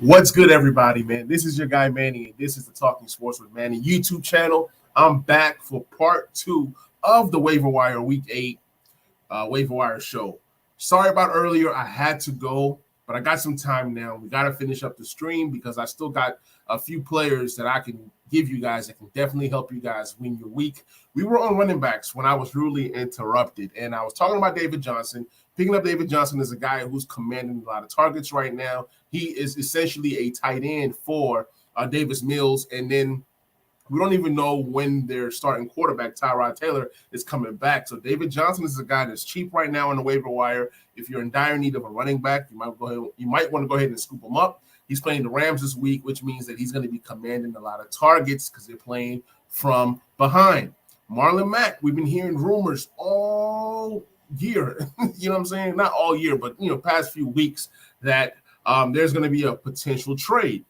What's good, everybody, man? This is your guy, Manny, and this is the Talking Sports with Manny YouTube channel. I'm back for part 2 of the Waiver Wire Week 8 Waiver Wire show. Sorry about earlier. I had to go, but I got some time now. We got to finish up the stream because I still got a few players that I can give you guys that can definitely help you guys win your week. We were on running backs when I was rudely interrupted, and I was talking about David Johnson. Picking up David Johnson is a guy who's commanding a lot of targets right now. He is essentially a tight end for Davis Mills, and then we don't even know when their starting quarterback, Tyrod Taylor, is coming back. So David Johnson is a guy that's cheap right now on the waiver wire. If you're in dire need of a running back, you might want to go ahead and scoop him up. He's playing the Rams this week, which means that he's going to be commanding a lot of targets because they're playing from behind. Marlon Mack, we've been hearing rumors all year, you know what I'm saying? Not all year, but, past few weeks that there's going to be a potential trade,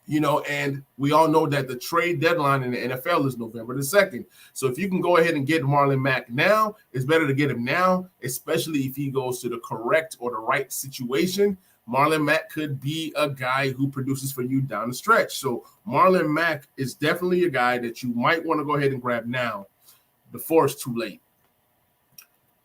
and we all know that the trade deadline in the NFL is November the 2nd. So if you can go ahead and get Marlon Mack now, it's better to get him now, especially if he goes to the correct or the right situation. Marlon Mack could be a guy who produces for you down the stretch. So Marlon Mack is definitely a guy that you might want to go ahead and grab now before it's too late.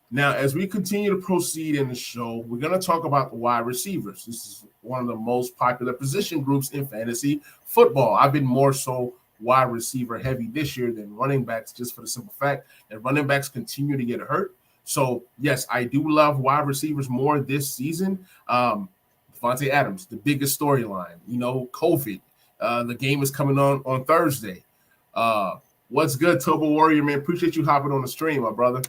Now, as we continue to proceed in the show, we're going to talk about the wide receivers. This is one of the most popular position groups in fantasy football. I've been more so wide receiver heavy this year than running backs, just for the simple fact that running backs continue to get hurt. So, yes, I do love wide receivers more this season. Devontae Adams, the biggest storyline, COVID. The game is coming on Thursday. What's good, Tobo Warrior, man? Appreciate you hopping on the stream, my brother.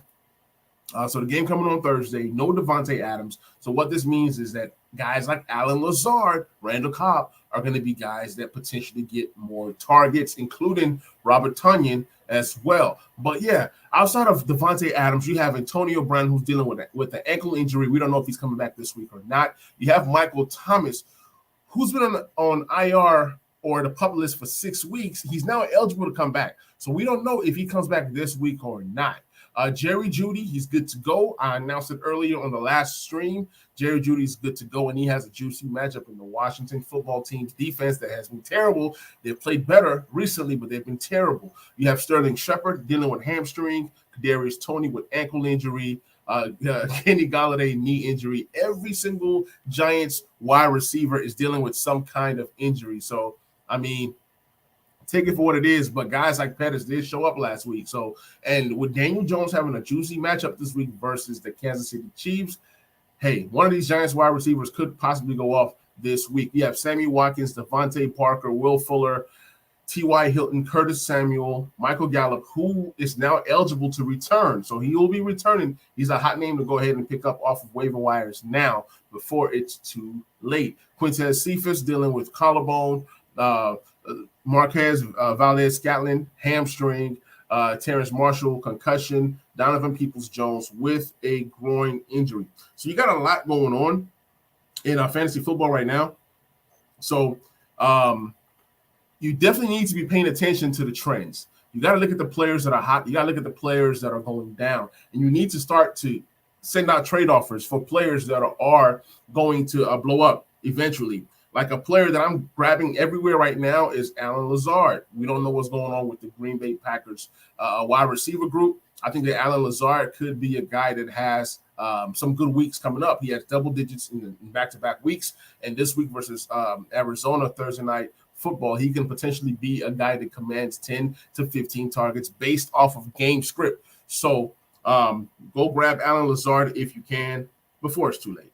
So the game coming on Thursday, no Devontae Adams. So what this means is that guys like Alan Lazard, Randall Cobb are going to be guys that potentially get more targets, including Robert Tonyan as well. But yeah, outside of Devontae Adams, you have Antonio Brown, who's dealing with the ankle injury. We don't know if he's coming back this week or not. You have Michael Thomas, who's been on IR or the pup list for 6 weeks. He's now eligible to come back. So we don't know if he comes back this week or not. Jerry Jeudy, he's good to go. I announced it earlier on the last stream. Jerry Jeudy's good to go, and he has a juicy matchup in the Washington football team's defense that has been terrible. They've played better recently, but they've been terrible. You have Sterling Shepard dealing with hamstring, Kadarius Toney with ankle injury, Kenny Golladay knee injury. Every single Giants wide receiver is dealing with some kind of injury. So, take it for what it is, but guys like Pettis did show up last week. So, and with Daniel Jones having a juicy matchup this week versus the Kansas City Chiefs, hey, one of these Giants wide receivers could possibly go off this week. You have Sammy Watkins, Devontae Parker, Will Fuller, T.Y. Hilton, Curtis Samuel, Michael Gallup, who is now eligible to return. So he will be returning. He's a hot name to go ahead and pick up off of waiver wires now before it's too late. Quintez Cephas dealing with collarbone, Marquez Valdez-Scantling, hamstring, Terrence Marshall, concussion, Donovan Peoples-Jones with a groin injury. So you got a lot going on in fantasy football right now. So you definitely need to be paying attention to the trends. You got to look at the players that are hot. You got to look at the players that are going down. And you need to start to send out trade offers for players that are going to blow up eventually. Like a player that I'm grabbing everywhere right now is Alan Lazard. We don't know what's going on with the Green Bay Packers wide receiver group. I think that Alan Lazard could be a guy that has some good weeks coming up. He has double digits in back-to-back weeks. And this week versus Arizona Thursday night football, he can potentially be a guy that commands 10 to 15 targets based off of game script. So go grab Alan Lazard if you can before it's too late.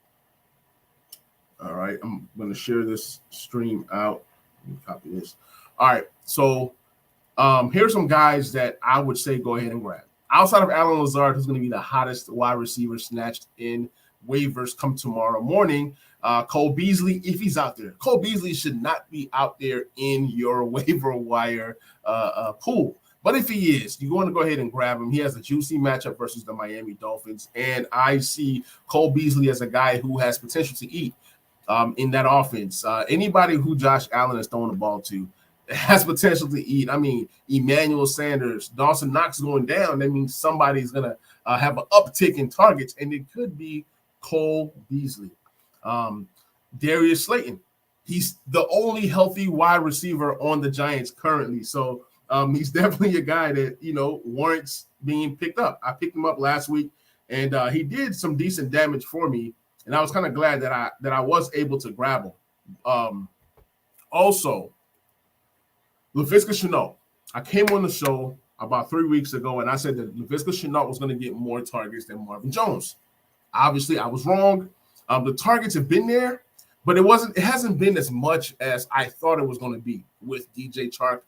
All right, I'm going to share this stream out. Let me copy this. All right, so here's some guys that I would say go ahead and grab. Outside of Alan Lazard, who's going to be the hottest wide receiver snatched in waivers come tomorrow morning, Cole Beasley, if he's out there. Cole Beasley should not be out there in your waiver wire pool. But if he is, you want to go ahead and grab him. He has a juicy matchup versus the Miami Dolphins, and I see Cole Beasley as a guy who has potential to eat in that offense. Anybody who Josh Allen is throwing the ball to has potential to eat. Emmanuel Sanders, Dawson Knox going down. That means somebody's going to have an uptick in targets, and it could be Cole Beasley. Darius Slayton, he's the only healthy wide receiver on the Giants currently. So he's definitely a guy that, warrants being picked up. I picked him up last week, and he did some decent damage for me, and I was kind of glad that I was able to grab him. Also, Laviska Shenault. I came on the show about 3 weeks ago, and I said that Laviska Shenault was going to get more targets than Marvin Jones. Obviously, I was wrong. The targets have been there, but it hasn't been as much as I thought it was going to be with DJ Chark,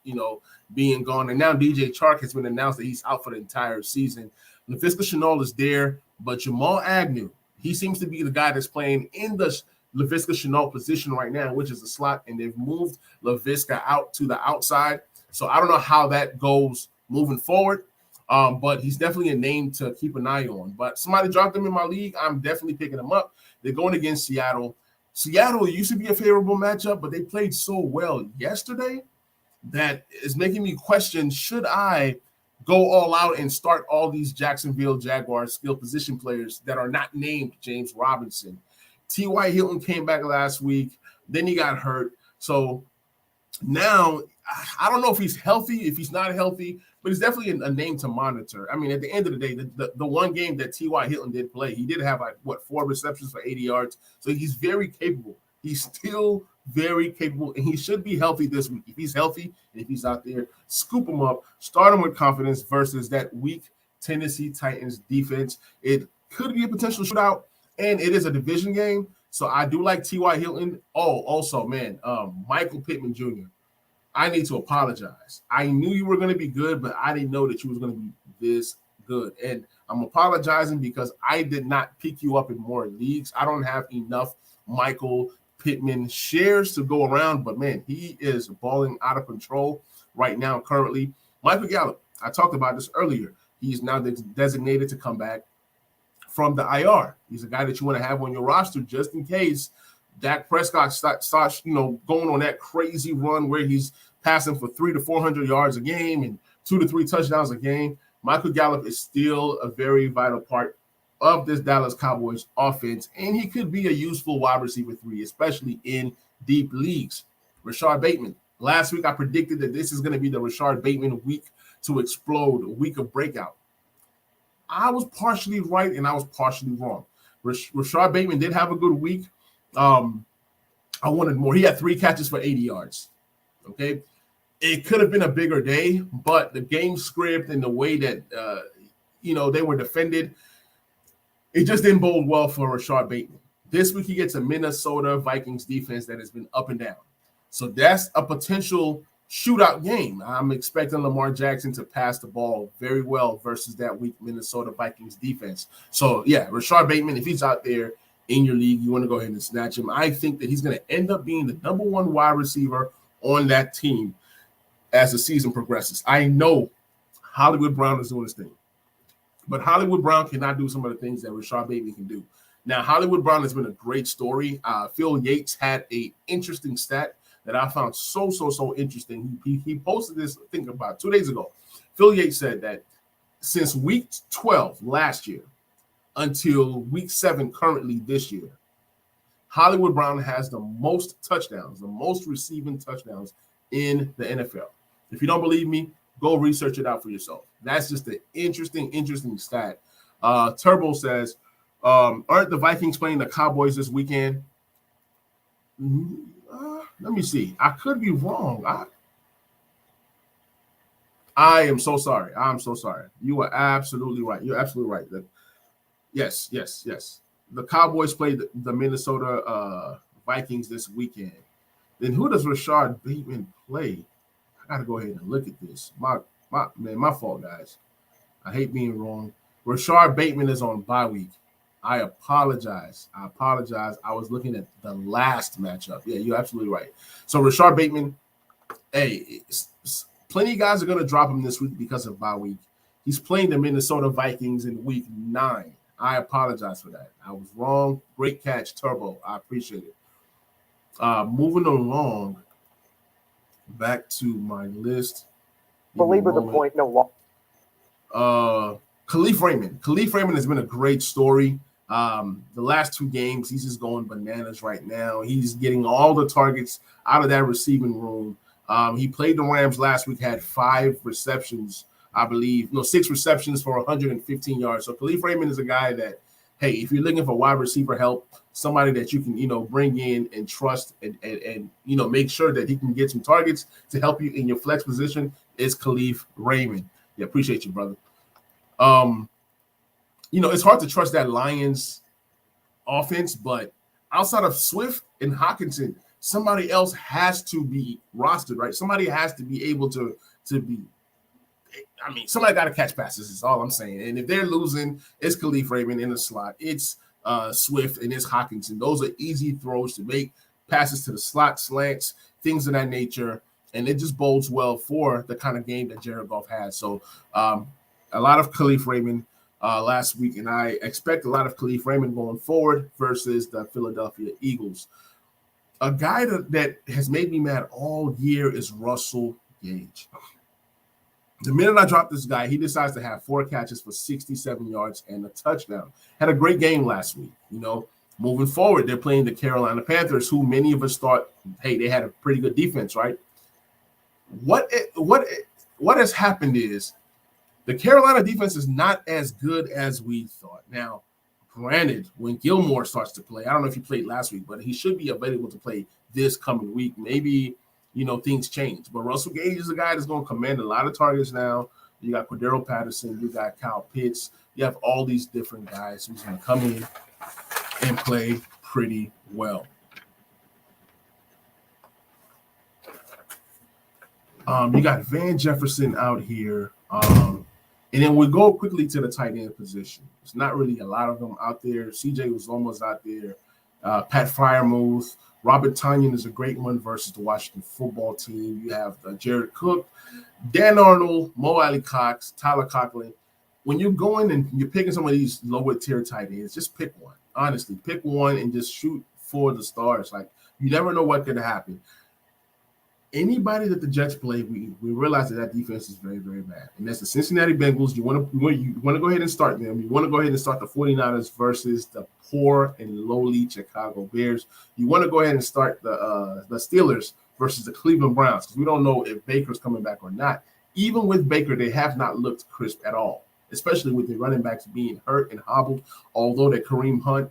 being gone. And now DJ Chark has been announced that he's out for the entire season. Laviska Shenault is there, but Jamal Agnew, he seems to be the guy that's playing in the Laviska Shenault position right now, which is the slot, and they've moved Laviska out to the outside. So I don't know how that goes moving forward, but he's definitely a name to keep an eye on. But somebody dropped him in my league. I'm definitely picking him up. They're going against Seattle. Seattle used to be a favorable matchup, but they played so well yesterday that is making me question, should I go all out and start all these Jacksonville Jaguars skill position players that are not named James Robinson? T.Y. Hilton came back last week. Then he got hurt. So now I don't know if he's healthy, if he's not healthy, but he's definitely a name to monitor. I mean, at the end of the day, the one game that T.Y. Hilton did play, he did have 4 receptions for 80 yards. So he's very capable. He's still very capable, and he should be healthy this week. If he's healthy and if he's out there, scoop him up, start him with confidence versus that weak Tennessee Titans defense. It could be a potential shootout, and it is a division game. So I do like T.Y. Hilton. Oh, also, man, Michael Pittman Jr., I need to apologize. I knew you were going to be good, but I didn't know that you was going to be this good. And I'm apologizing because I did not pick you up in more leagues. I don't have enough Michael Pittman shares to go around, but man, he is balling out of control right now currently. Michael Gallup, I talked about this earlier. He's now designated to come back from the IR. He's a guy that you want to have on your roster just in case Dak Prescott starts, going on that crazy run where he's passing for 300 to 400 yards a game and 2 to 3 touchdowns a game. Michael Gallup is still a very vital part of this Dallas Cowboys offense, and he could be a useful wide receiver 3, especially in deep leagues. Rashad Bateman. Last week, I predicted that this is going to be the Rashad Bateman week to explode, a week of breakout. I was partially right, and I was partially wrong. Rashad Bateman did have a good week. I wanted more. He had 3 catches for 80 yards. Okay. It could have been a bigger day, but the game script and the way that, they were defended, it just didn't bode well for Rashad Bateman. This week, he gets a Minnesota Vikings defense that has been up and down. So that's a potential shootout game. I'm expecting Lamar Jackson to pass the ball very well versus that weak Minnesota Vikings defense. So, yeah, Rashad Bateman, if he's out there in your league, you want to go ahead and snatch him. I think that he's going to end up being the number 1 wide receiver on that team as the season progresses. I know Hollywood Brown is doing his thing, but Hollywood Brown cannot do some of the things that Rashad Bateman can do. Now, Hollywood Brown has been a great story. Phil Yates had an interesting stat that I found so interesting. He posted this, I think, about 2 days ago. Phil Yates said that since week 12 last year until week 7 currently this year, Hollywood Brown has the most touchdowns, the most receiving touchdowns in the NFL. If you don't believe me, go research it out for yourself. That's just an interesting stat. Turbo says, aren't the Vikings playing the Cowboys this weekend? Let me see. I could be wrong. I am so sorry. I'm so sorry. You are absolutely right. You're absolutely right. Yes. The Cowboys play the Minnesota Vikings this weekend. Then who does Rashad Bateman play? I got to go ahead and look at this. My fault, guys. I hate being wrong. Rashad Bateman is on bye week. I apologize. I was looking at the last matchup. Yeah, you're absolutely right. So Rashad Bateman, plenty of guys are going to drop him this week because of bye week. He's playing the Minnesota Vikings in week 9. I apologize for that. I was wrong. Great catch, Turbo. I appreciate it. Moving along, back to my list. Belabor the point no longer. Khalif Raymond. Khalif Raymond has been a great story. The last 2 games, he's just going bananas right now. He's getting all the targets out of that receiving room. He played the Rams last week, had 5 receptions, I believe. 6 receptions for 115 yards. So Khalif Raymond is a guy that, hey, if you're looking for wide receiver help, somebody that you can, bring in and trust and make sure that he can get some targets to help you in your flex position is Khalif Raymond. Yeah, appreciate you, brother. It's hard to trust that Lions offense, but outside of Swift and Hockenson, somebody else has to be rostered, right? Somebody has to be able to be. I mean, somebody got to catch passes. Is all I'm saying. And if they're losing, it's Khalif Raymond in the slot. It's Swift and it's Hockenson. Those are easy throws to make, passes to the slot, slants, things of that nature, and it just bodes well for the kind of game that Jared Goff has. So, a lot of Khalif Raymond last week, and I expect a lot of Khalif Raymond going forward versus the Philadelphia Eagles. A guy that has made me mad all year is Russell Gage. The minute I drop this guy, he decides to have 4 catches for 67 yards and a touchdown. Had a great game last week. Moving forward, they're playing the Carolina Panthers, who many of us thought, hey, they had a pretty good defense, right? What has happened is the Carolina defense is not as good as we thought. Now, granted, when Gilmore starts to play, I don't know if he played last week, but he should be available to play this coming week. Maybe, things change. But Russell Gage is a guy that's going to command a lot of targets now. You got Cordero Patterson. You got Kyle Pitts. You have all these different guys who's going to come in and play pretty well. You got Van Jefferson out here. And then we go quickly to the tight end position. There's not really a lot of them out there. CJ was almost out there. Pat Freiermuth. Robert Tonyan is a great one versus the Washington football team. You have Jared Cook, Dan Arnold, Mo Alley Cox, Tyler Conklin. When you're going and you're picking some of these lower tier tight ends, just pick one. Honestly, pick one and just shoot for the stars. Like, you never know what could happen. Anybody that the Jets play, we realize that defense is very, very bad. And that's the Cincinnati Bengals. You want to go ahead and start them. You want to go ahead and start the 49ers versus the poor and lowly Chicago Bears. You want to go ahead and start the Steelers versus the Cleveland Browns, because we don't know if Baker's coming back or not. Even with Baker, they have not looked crisp at all, especially with the running backs being hurt and hobbled, although that Kareem Hunt,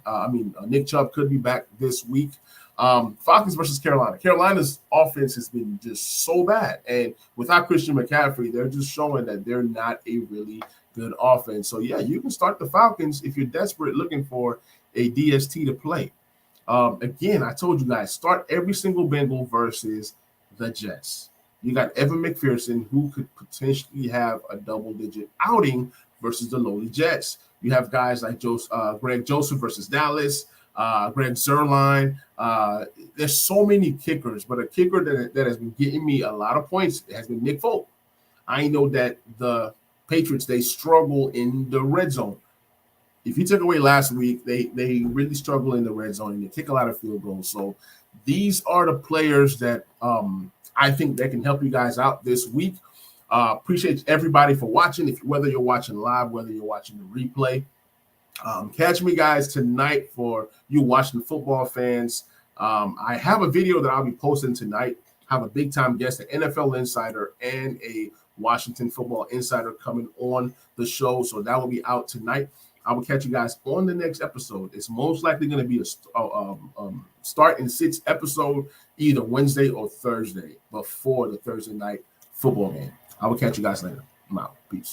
Nick Chubb could be back this week. Falcons versus Carolina. Carolina's offense has been just so bad. And without Christian McCaffrey, they're just showing that they're not a really good offense. So, yeah, you can start the Falcons if you're desperate looking for a DST to play. Again, I told you guys, start every single Bengal versus the Jets. You got Evan McPherson, who could potentially have a double-digit outing versus the lowly Jets. You have guys like Greg Joseph versus Dallas, Greg Zuerlein. There's so many kickers, but a kicker that has been getting me a lot of points has been Nick Folk. I know that the Patriots, they struggle in the red zone. If you took away last week, they really struggle in the red zone, and they kick a lot of field goals. So these are the players that I think that can help you guys out this week. Appreciate everybody for watching. Whether you're watching live, whether you're watching the replay. Catch me, guys, tonight for you Washington football fans. I have a video that I'll be posting tonight. I have a big-time guest, an NFL insider and a Washington football insider coming on the show, so that will be out tonight. I will catch you guys on the next episode. It's most likely going to be a start and sits episode either Wednesday or Thursday before the Thursday night football game. I will catch you guys later. I'm out. Peace.